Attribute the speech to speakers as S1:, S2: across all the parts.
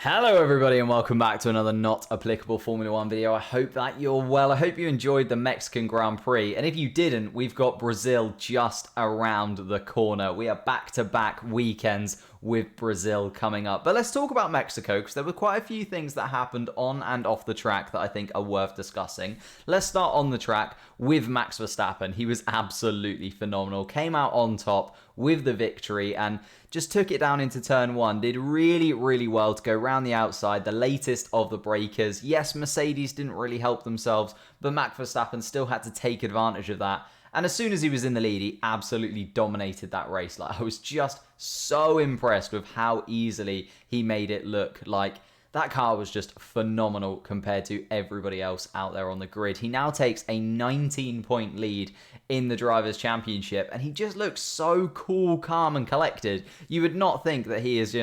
S1: Hello everybody and welcome back to another not applicable Formula 1 video. I hope that you're well. I hope you enjoyed the Mexican Grand Prix. And if you didn't, we've got Brazil just around the corner. We are back-to-back weekends with Brazil coming up. But let's talk about Mexico because there were quite a few things that happened on and off the track that I think are worth discussing. Let's start on the track with Max Verstappen. He was absolutely phenomenal. Came out on top with the victory and just took it down into turn one. Did really, really well to go round the outside, the latest of the breakers. Yes, Mercedes didn't really help themselves, but Max Verstappen still had to take advantage of that. And as soon as he was in the lead, he absolutely dominated that race. Like, I was just so impressed with how easily he made it look. Like, that car was just phenomenal compared to everybody else out there on the grid. He now takes a 19-point lead in the Drivers' Championship, and he just looks so cool, calm, and collected. You would not think that he is,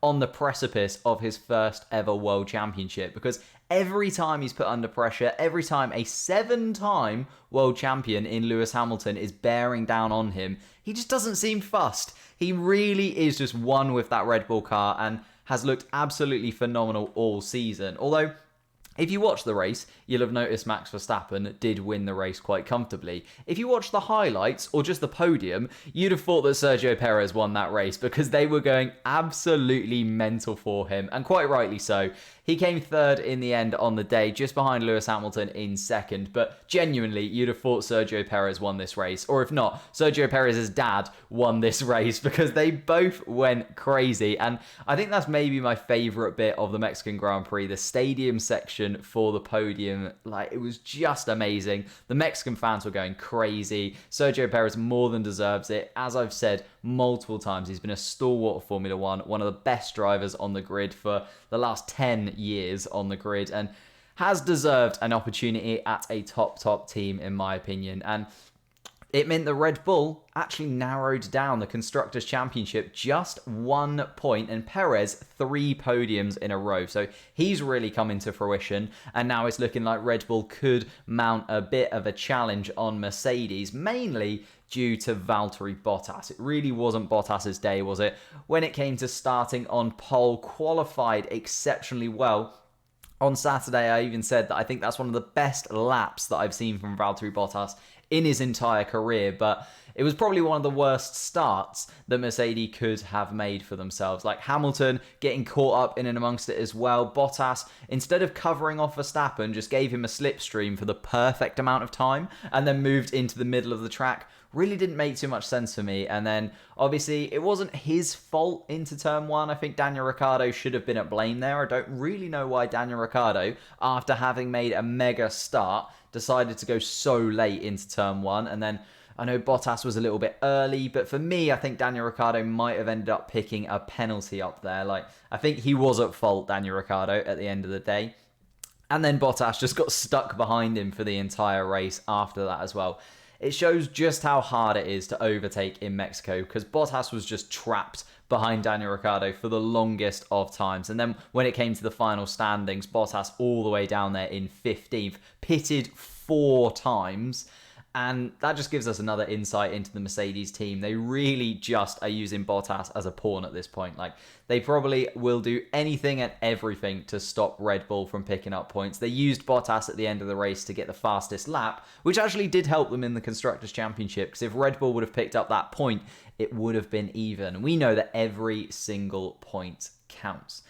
S1: on the precipice of his first ever World Championship, because every time he's put under pressure, every time a 7-time world champion in Lewis Hamilton is bearing down on him, he just doesn't seem fussed. He really is just one with that Red Bull car and has looked absolutely phenomenal all season. Although, if you watch the race, you'll have noticed Max Verstappen did win the race quite comfortably. If you watch the highlights or just the podium, you'd have thought that Sergio Perez won that race because they were going absolutely mental for him, and quite rightly so. He came third in the end on the day, just behind Lewis Hamilton in second, but genuinely, you'd have thought Sergio Perez won this race, or if not, Sergio Perez's dad won this race because they both went crazy, and I think that's maybe my favourite bit of the Mexican Grand Prix, the stadium section for the podium. Like, it was just amazing. The Mexican fans were going crazy. Sergio Perez more than deserves it. As I've said multiple times, he's been a stalwart of Formula 1, one of the best drivers on the grid for the last 10 years on the grid, and has deserved an opportunity at a top team, in my opinion. And it meant that Red Bull actually narrowed down the Constructors' Championship just 1 point, and Perez 3 podiums in a row. So he's really come into fruition, and now it's looking like Red Bull could mount a bit of a challenge on Mercedes, mainly due to Valtteri Bottas. It really wasn't Bottas's day, was it? When it came to starting on pole, qualified exceptionally well. On Saturday, I even said that I think that's one of the best laps that I've seen from Valtteri Bottas in his entire career, but it was probably one of the worst starts that Mercedes could have made for themselves. Like Hamilton getting caught up in and amongst it as well. Bottas, instead of covering off Verstappen, just gave him a slipstream for the perfect amount of time and then moved into the middle of the track. Really didn't make too much sense for me. And then, obviously, it wasn't his fault into turn one. I think Daniel Ricciardo should have been at blame there. I don't really know why Daniel Ricciardo, after having made a mega start, decided to go so late into turn one. And then, I know Bottas was a little bit early, but for me, I think Daniel Ricciardo might have ended up picking a penalty up there. Like, I think he was at fault, Daniel Ricciardo, at the end of the day. And then Bottas just got stuck behind him for the entire race after that as well. It shows just how hard it is to overtake in Mexico because Bottas was just trapped behind Daniel Ricciardo for the longest of times. And then when it came to the final standings, Bottas all the way down there in 15th, pitted 4 times. And that just gives us another insight into the Mercedes team. They really just are using Bottas as a pawn at this point. Like, they probably will do anything and everything to stop Red Bull from picking up points. They used Bottas at the end of the race to get the fastest lap, which actually did help them in the Constructors' Championship, because if Red Bull would have picked up that point, it would have been even. We know that every single point counts.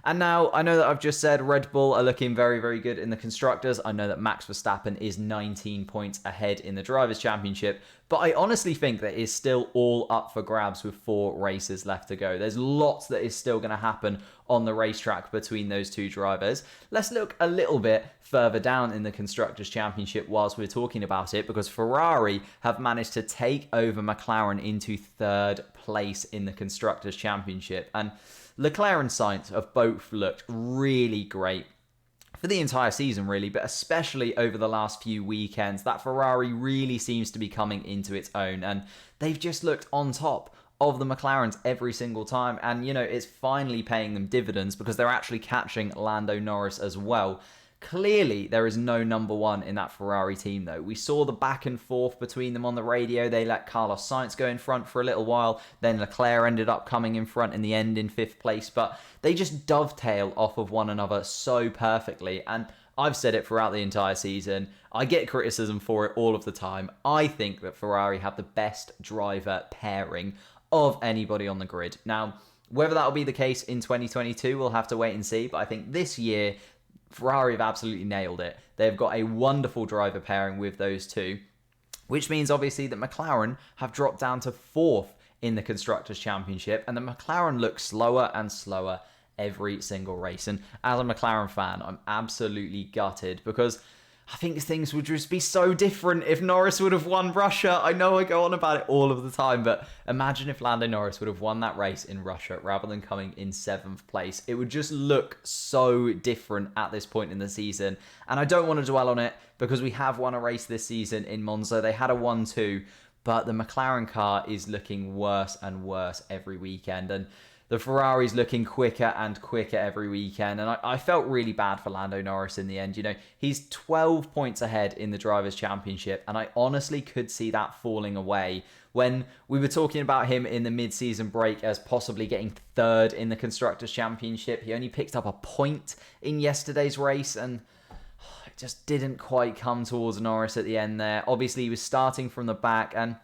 S1: And now, I know that I've just said Red Bull are looking very, very good in the Constructors. I know that Max Verstappen is 19 points ahead in the Drivers' Championship. But I honestly think that is still all up for grabs with 4 races left to go. There's lots that is still going to happen on the racetrack between those two drivers. Let's look a little bit further down in the Constructors' Championship whilst we're talking about it, because Ferrari have managed to take over McLaren into 3rd place in the Constructors' Championship. And Leclerc and Sainz have both looked really great for the entire season, really, but especially over the last few weekends. That Ferrari really seems to be coming into its own, and they've just looked on top of the McLarens every single time. And, it's finally paying them dividends because they're actually catching Lando Norris as well. Clearly, there is no number one in that Ferrari team, though. We saw the back and forth between them on the radio. They let Carlos Sainz go in front for a little while. Then Leclerc ended up coming in front in the end in 5th place. But they just dovetail off of one another so perfectly. And I've said it throughout the entire season. I get criticism for it all of the time. I think that Ferrari have the best driver pairing of anybody on the grid. Now, whether that'll be the case in 2022, we'll have to wait and see. But I think this year, Ferrari have absolutely nailed it. They've got a wonderful driver pairing with those two, which means obviously that McLaren have dropped down to 4th in the Constructors' Championship, and the McLaren looks slower and slower every single race. And as a McLaren fan, I'm absolutely gutted because I think things would just be so different if Norris would have won Russia. I know I go on about it all of the time, but imagine if Lando Norris would have won that race in Russia rather than coming in 7th place. It would just look so different at this point in the season. And I don't want to dwell on it because we have won a race this season in Monza. They had a 1-2, but the McLaren car is looking worse and worse every weekend. And the Ferrari's looking quicker and quicker every weekend. And I felt really bad for Lando Norris in the end. You know, he's 12 points ahead in the Drivers' Championship. And I honestly could see that falling away when we were talking about him in the mid-season break as possibly getting 3rd in the Constructors' Championship. He only picked up a point in yesterday's race and it just didn't quite come towards Norris at the end there. Obviously, he was starting from the back, and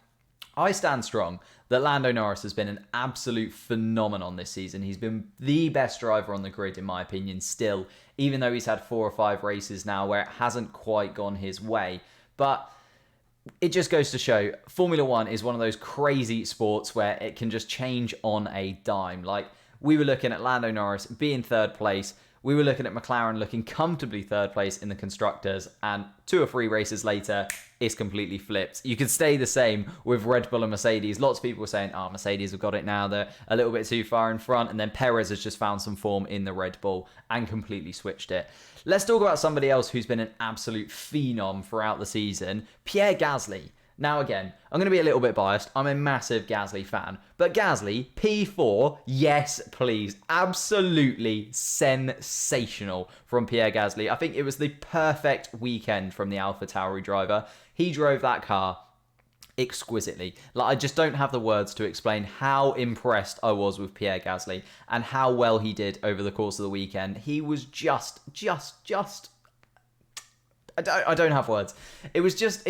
S1: I stand strong that Lando Norris has been an absolute phenomenon this season. He's been the best driver on the grid, in my opinion, still, even though he's had 4 or 5 races now where it hasn't quite gone his way. But it just goes to show Formula One is one of those crazy sports where it can just change on a dime. Like, we were looking at Lando Norris being 3rd place. We were looking at McLaren looking comfortably 3rd place in the Constructors, and 2 or 3 races later, it's completely flipped. You could stay the same with Red Bull and Mercedes. Lots of people were saying, oh, Mercedes have got it now. They're a little bit too far in front. And then Perez has just found some form in the Red Bull and completely switched it. Let's talk about somebody else who's been an absolute phenom throughout the season, Pierre Gasly. Now, again, I'm going to be a little bit biased. I'm a massive Gasly fan. But Gasly, P4, yes, please. Absolutely sensational from Pierre Gasly. I think it was the perfect weekend from the AlphaTauri driver. He drove that car exquisitely. Like, I just don't have the words to explain how impressed I was with Pierre Gasly and how well he did over the course of the weekend. He was just I don't have words. It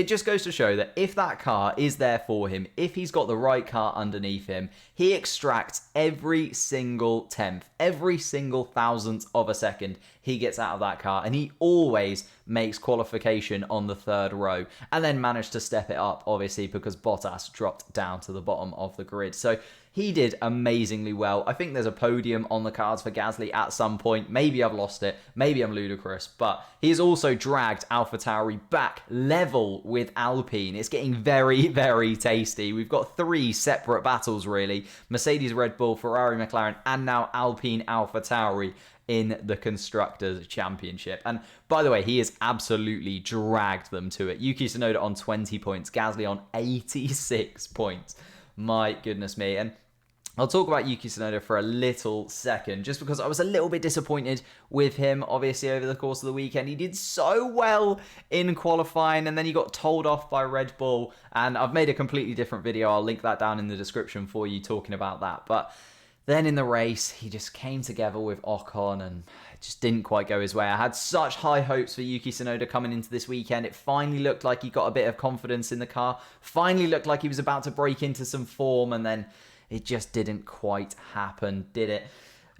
S1: just goes to show that if that car is there for him, if he's got the right car underneath him, he extracts every single tenth, every single thousandth of a second he gets out of that car, and he always makes qualification on the 3rd row, and then managed to step it up, obviously, because Bottas dropped down to the bottom of the grid. So he did amazingly well. I think there's a podium on the cards for Gasly at some point. Maybe I've lost it. Maybe I'm ludicrous. But he's also dragged AlphaTauri back level with Alpine. It's getting very, very tasty. We've got 3 separate battles, really. Mercedes, Red Bull, Ferrari, McLaren, and now Alpine, AlphaTauri in the Constructors' Championship. And by the way, he has absolutely dragged them to it. Yuki Tsunoda on 20 points. Gasly on 86 points. My goodness me. And I'll talk about Yuki Tsunoda for a little second, just because I was a little bit disappointed with him, obviously, over the course of the weekend. He did so well in qualifying, and then he got told off by Red Bull, and I've made a completely different video. I'll link that down in the description for you talking about that. But then in the race, he just came together with Ocon, and it just didn't quite go his way. I had such high hopes for Yuki Tsunoda coming into this weekend. It finally looked like he got a bit of confidence in the car, finally looked like he was about to break into some form, and then it just didn't quite happen, did it?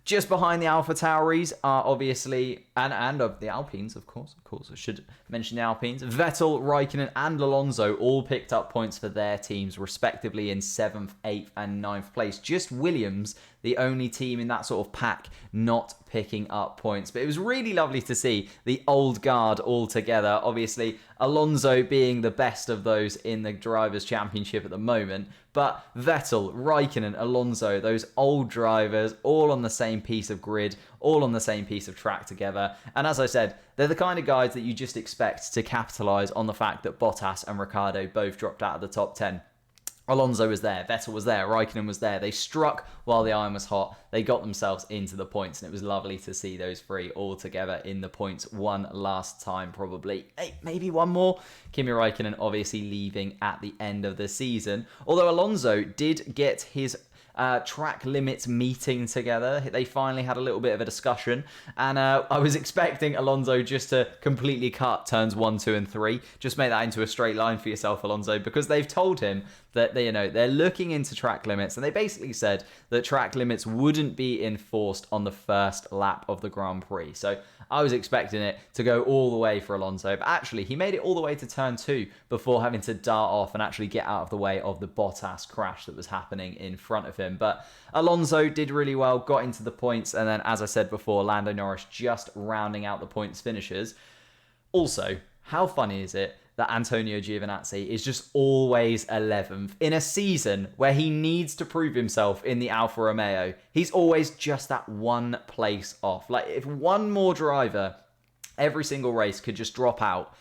S1: Just behind the AlphaTauris are obviously, and of the Alpines, of course, I should mention the Alpines. Vettel, Raikkonen, and Alonso all picked up points for their teams, respectively, in 7th, 8th, and 9th place. Just Williams, the only team in that sort of pack, not picking up points. But it was really lovely to see the old guard all together. Obviously, Alonso being the best of those in the Drivers' Championship at the moment. But Vettel, Raikkonen, Alonso, those old drivers, all on the same piece of grid, all on the same piece of track together. And as I said, they're the kind of guys that you just expect to capitalise on the fact that Bottas and Ricciardo both dropped out of the top 10. Alonso was there, Vettel was there, Raikkonen was there. They struck while the iron was hot. They got themselves into the points, and it was lovely to see those three all together in the points one last time, probably. Hey, maybe one more. Kimi Raikkonen obviously leaving at the end of the season. Although Alonso did get his track limits meeting together. They finally had a little bit of a discussion, and I was expecting Alonso just to completely cut turns 1, 2, and 3. Just make that into a straight line for yourself, Alonso, because they've told him that they're looking into track limits, and they basically said that track limits wouldn't be enforced on the first lap of the Grand Prix. So I was expecting it to go all the way for Alonso, but actually he made it all the way to turn 2 before having to dart off and actually get out of the way of the Bottas crash that was happening in front of him. But Alonso did really well, got into the points, and then, as I said before, Lando Norris just rounding out the points finishers. Also, how funny is it that Antonio Giovinazzi is just always 11th in a season where he needs to prove himself in the Alfa Romeo? He's always just that one place off. Like, if one more driver every single race could just drop out,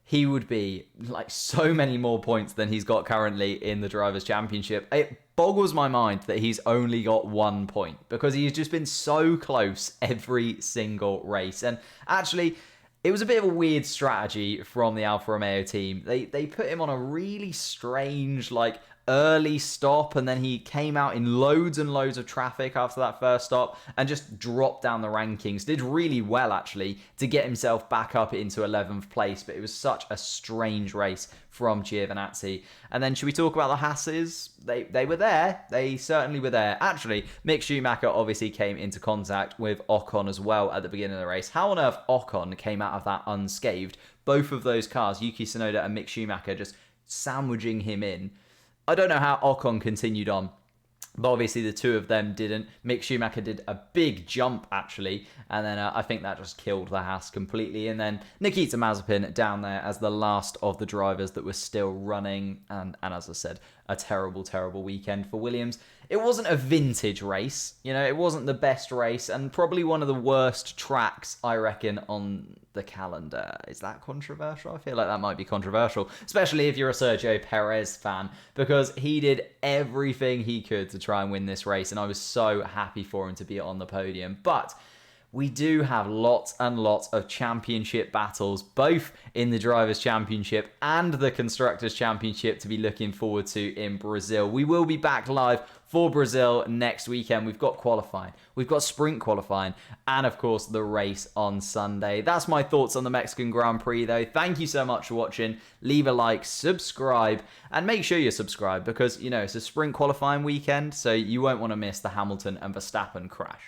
S1: he would be like so many more points than he's got currently in the Drivers' Championship. It boggles my mind that he's only got 1 point, because he's just been so close every single race. And actually, it was a bit of a weird strategy from the Alfa Romeo team. They put him on a really strange, like, early stop, and then he came out in loads and loads of traffic after that first stop and just dropped down the rankings. Did really well, actually, to get himself back up into 11th place, but it was such a strange race from Giovinazzi. And then should we talk about the Haas's? They were there. They certainly were there. Actually, Mick Schumacher obviously came into contact with Ocon as well at the beginning of the race. How on earth Ocon came out of that unscathed? Both of those cars, Yuki Tsunoda and Mick Schumacher, just sandwiching him in. I don't know how Ocon continued on, but obviously the two of them didn't. Mick Schumacher did a big jump, actually, and then I think that just killed the Haas completely. And then Nikita Mazepin down there as the last of the drivers that were still running, and as I said, a terrible, terrible weekend for Williams. It wasn't a vintage race, it wasn't the best race, and probably one of the worst tracks, I reckon, on the calendar. Is that controversial? I feel like that might be controversial, especially if you're a Sergio Perez fan, because he did everything he could to try and win this race, and I was so happy for him to be on the podium. But we do have lots and lots of championship battles, both in the Drivers' Championship and the Constructors' Championship, to be looking forward to in Brazil. We will be back live for Brazil next weekend. We've got qualifying, we've got sprint qualifying, and of course the race on Sunday. That's my thoughts on the Mexican Grand Prix, though. Thank you so much for watching. Leave a like, subscribe, and make sure you're subscribed, because, it's a sprint qualifying weekend, so you won't want to miss the Hamilton and Verstappen crash.